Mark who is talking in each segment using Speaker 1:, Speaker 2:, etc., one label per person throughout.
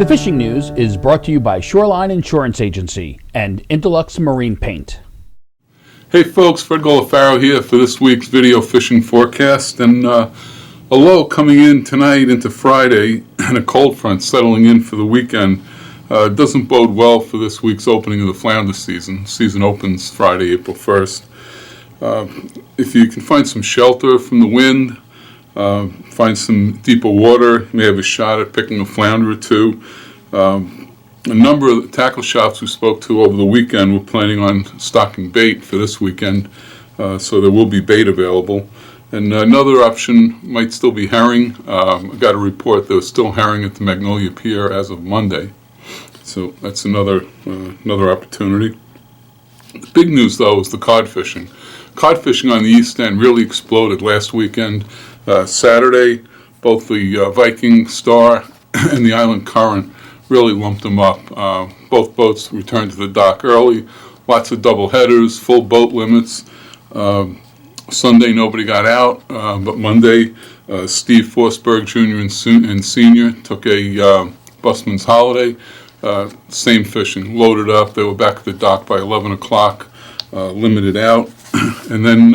Speaker 1: The fishing news is brought to you by Shoreline Insurance Agency and Interlux Marine Paint.
Speaker 2: Hey folks, Fred Golofaro here for this week's video fishing forecast, and a low coming in tonight into Friday and a cold front settling in for the weekend doesn't bode well for this week's opening of the Flounder season. Season opens Friday, April 1st. If you can find some shelter from the wind, find some deeper water, you may have a shot at picking a flounder or two. A number of the tackle shops we spoke to over the weekend were planning on stocking bait for this weekend, so there will be bait available. And another option might still be herring. I got a report there was still herring at the Magnolia Pier as of Monday, so that's another opportunity. The big news, though, is the cod fishing. Cod fishing on the East End really exploded last weekend. Saturday, both the Viking Star and the Island Current really lumped them up. Both boats returned to the dock early, lots of double headers, full boat limits. Sunday nobody got out, but Monday Steve Forsberg Jr. and Sr. took a busman's holiday. Same fishing, loaded up. They were back at the dock by 11 o'clock, limited out. And then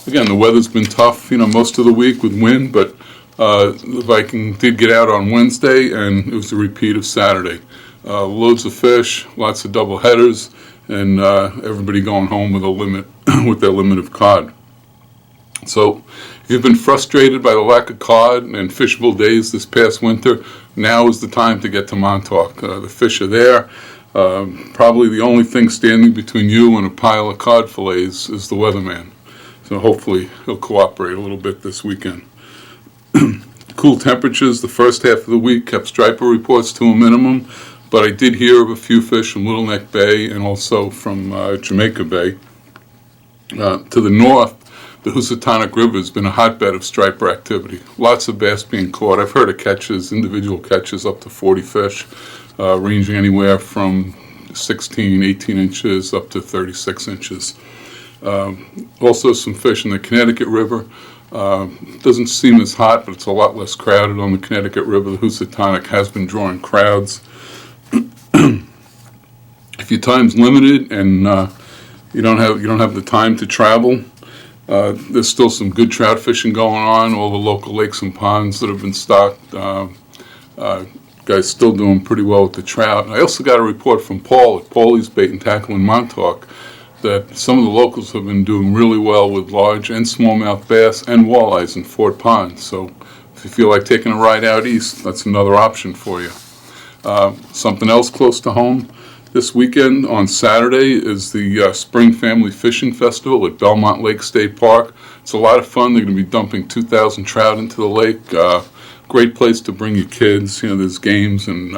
Speaker 2: again, the weather's been tough, most of the week with wind, but the Viking did get out on Wednesday, and it was a repeat of Saturday. Loads of fish, lots of double headers, and everybody going home with a limit, with their limit of cod. So, if you've been frustrated by the lack of cod and fishable days this past winter, now is the time to get to Montauk. The fish are there. Probably the only thing standing between you and a pile of cod fillets is the weatherman. So hopefully he'll cooperate a little bit this weekend. Cool temperatures the first half of the week kept striper reports to a minimum, but I did hear of a few fish from Little Neck Bay and also from Jamaica Bay. To the north, the Housatonic River has been a hotbed of striper activity. Lots of bass being caught. I've heard of catches, individual catches up to 40 fish, ranging anywhere from 16, 18 inches up to 36 inches. Also some fish in the Connecticut River. Doesn't seem as hot, but it's a lot less crowded on the Connecticut River. The Housatonic has been drawing crowds. If your time's limited and you don't have the time to travel, there's still some good trout fishing going on. All the local lakes and ponds that have been stocked. Guys still doing pretty well with the trout. I also got a report from Paul at Paulie's Bait and Tackle in Montauk that some of the locals have been doing really well with large and smallmouth bass and walleyes in Fort Pond. So if you feel like taking a ride out east, that's another option for you. Something else close to home, this weekend on Saturday is the Spring Family Fishing Festival at Belmont Lake State Park. It's a lot of fun. They're going to be dumping 2,000 trout into the lake. Great place to bring your kids. There's games and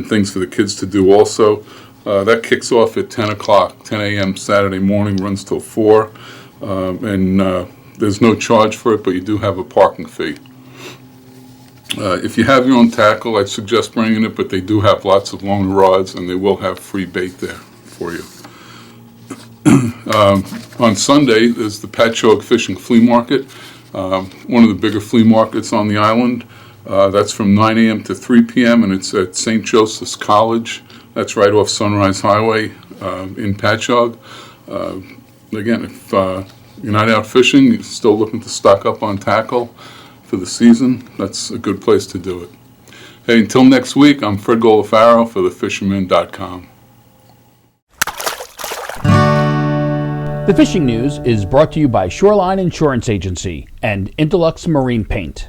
Speaker 2: things for the kids to do also. That kicks off at 10 o'clock, 10 a.m. Saturday morning, runs till 4. And there's no charge for it, but you do have a parking fee. If you have your own tackle, I'd suggest bringing it, but they do have lots of longer rods, and they will have free bait there for you. On Sunday, there's the Patchogue Fishing Flea Market, one of the bigger flea markets on the island. That's from 9 a.m. to 3 p.m., and it's at St. Joseph's College. That's right off Sunrise Highway in Patchogue. Again, if you're not out fishing, you're still looking to stock up on tackle for the season, that's a good place to do it. Hey, until next week, I'm Fred Golofaro for thefisherman.com.
Speaker 1: The fishing news is brought to you by Shoreline Insurance Agency and Interlux Marine Paint.